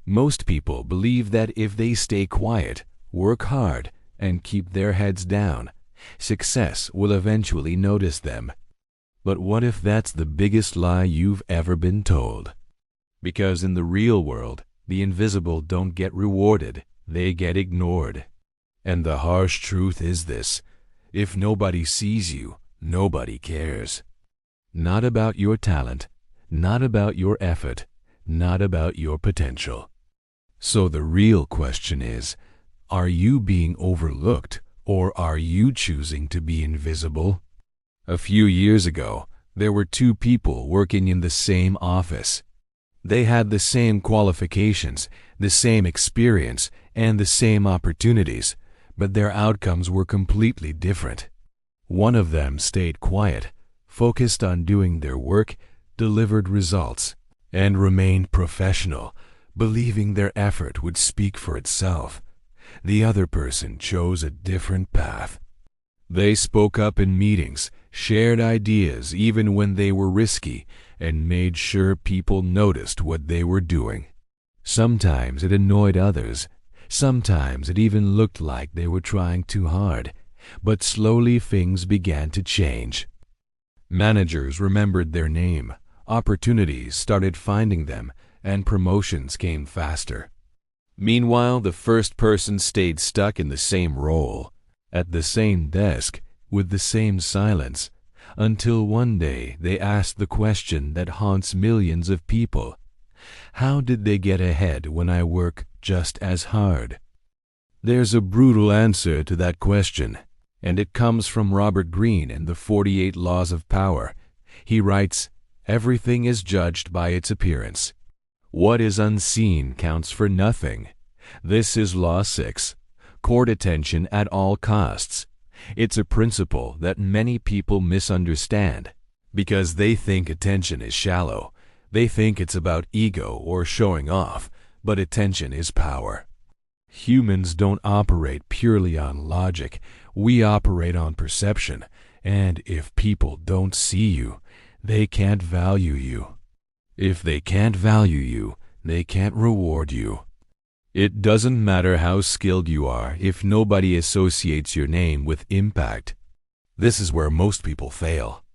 Most people believe that if they stay quiet, work hard, and keep their heads down, success will eventually notice them. But what if that's the biggest lie you've ever been told? Because in the real world, the invisible don't get rewarded, they get ignored. And the harsh truth is this: if nobody sees you, nobody cares. Not about your talent, not about your effort, not about your potential. So the real question is, are you being overlooked, or are you choosing to be invisible? A few years ago, there were two people working in the same office. They had the same qualifications, the same experience, and the same opportunities, but their outcomes were completely different. One of them stayed quiet, focused on doing their work, delivered results, and remained professional, believing their effort would speak for itself. The other person chose a different path. They spoke up in meetings, shared ideas even when they were risky, and made sure people noticed what they were doing. Sometimes it annoyed others. Sometimes it even looked like they were trying too hard. But slowly things began to change. Managers remembered their name, opportunities started finding them, and promotions came faster. Meanwhile, the first person stayed stuck in the same role, at the same desk, with the same silence, until one day they asked the question that haunts millions of people: how did they get ahead when I work just as hard? There's a brutal answer to that question, and it comes from Robert Greene in the 48 Laws of Power. He writes, "Everything is judged by its appearance. What is unseen counts for nothing. This is Law 6. Court attention at all costs. It's a principle that many people misunderstand because they think attention is shallow. They think it's about ego or showing off, but attention is power. Humans don't operate purely on logic. We operate on perception, and if people don't see you, they can't value you. If they can't value you, they can't reward you. It doesn't matter how skilled you are if nobody associates your name with impact. This is where most people fail.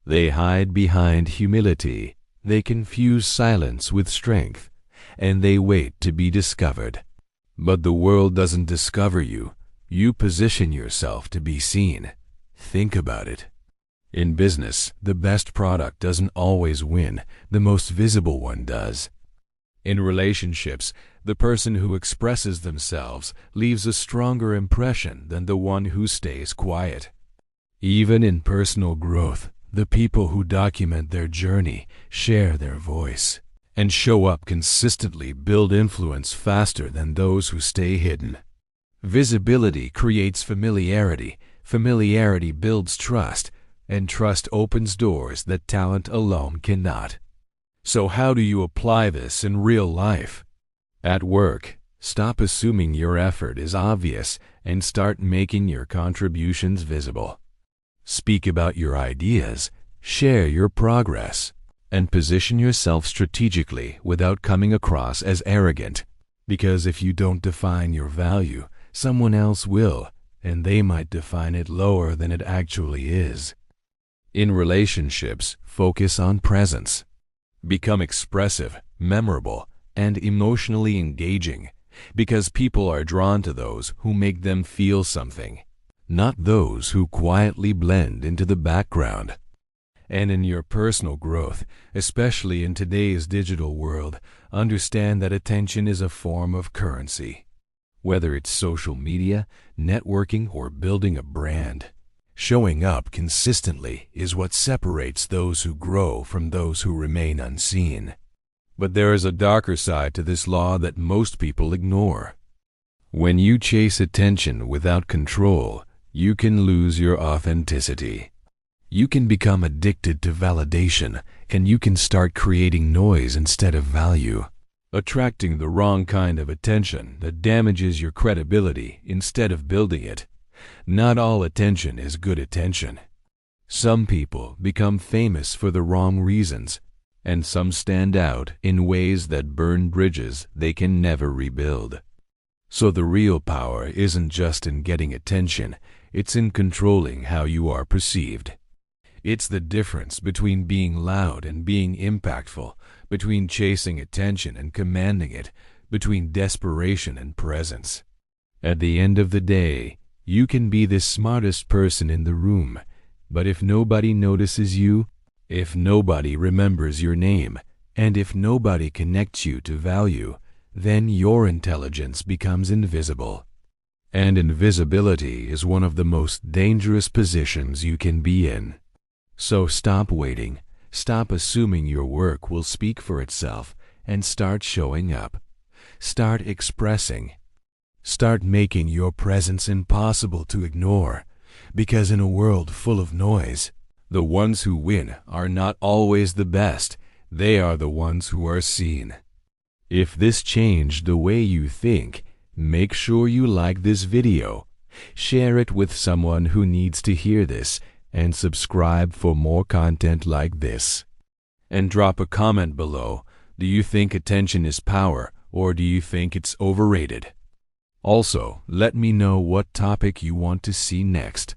They hide behind humility. They confuse silence with strength, and they wait to be discovered. But the world doesn't discover you. You position yourself to be seen. Think about it. In business, the best product doesn't always win. The most visible one does. In relationships, the person who expresses themselves leaves a stronger impression than the one who stays quiet. Even in personal growth, the people who document their journey, share their voice, and show up consistently build influence faster than those who stay hidden. Visibility creates familiarity. Familiarity builds trust, and trust opens doors that talent alone cannot. So how do you apply this in real life? At work, stop assuming your effort is obvious and start making your contributions visible. Speak about your ideas, share your progress, and position yourself strategically without coming across as arrogant. Because if you don't define your value, someone else will, and they might define it lower than it actually is. In relationships, focus on presence. Become expressive, memorable, and emotionally engaging, because people are drawn to those who make them feel something, not those who quietly blend into the background. And in your personal growth, especially in today's digital world, understand that attention is a form of currency. Whether it's social media, networking, or building a brand, showing up consistently is what separates those who grow from those who remain unseen. But there is a darker side to this law that most people ignore. When you chase attention without control, you can lose your authenticity. You can become addicted to validation, and you can start creating noise instead of value, attracting the wrong kind of attention that damages your credibility instead of building it. Not all attention is good attention. Some people become famous for the wrong reasons, and some stand out in ways that burn bridges they can never rebuild. So the real power isn't just in getting attention, it's in controlling how you are perceived. It's the difference between being loud and being impactful, between chasing attention and commanding it, between desperation and presence. At the end of the day, you can be the smartest person in the room, but if nobody notices you, if nobody remembers your name, and if nobody connects you to value, then your intelligence becomes invisible. And invisibility is one of the most dangerous positions you can be in. So stop waiting, stop assuming your work will speak for itself, and start showing up. Start expressing. Start making your presence impossible to ignore, because in a world full of noise, the ones who win are not always the best, they are the ones who are seen. If this changed the way you think, make sure you like this video, share it with someone who needs to hear this, and subscribe for more content like this. And drop a comment below. Do you think attention is power, or do you think it's overrated? Also, let me know what topic you want to see next.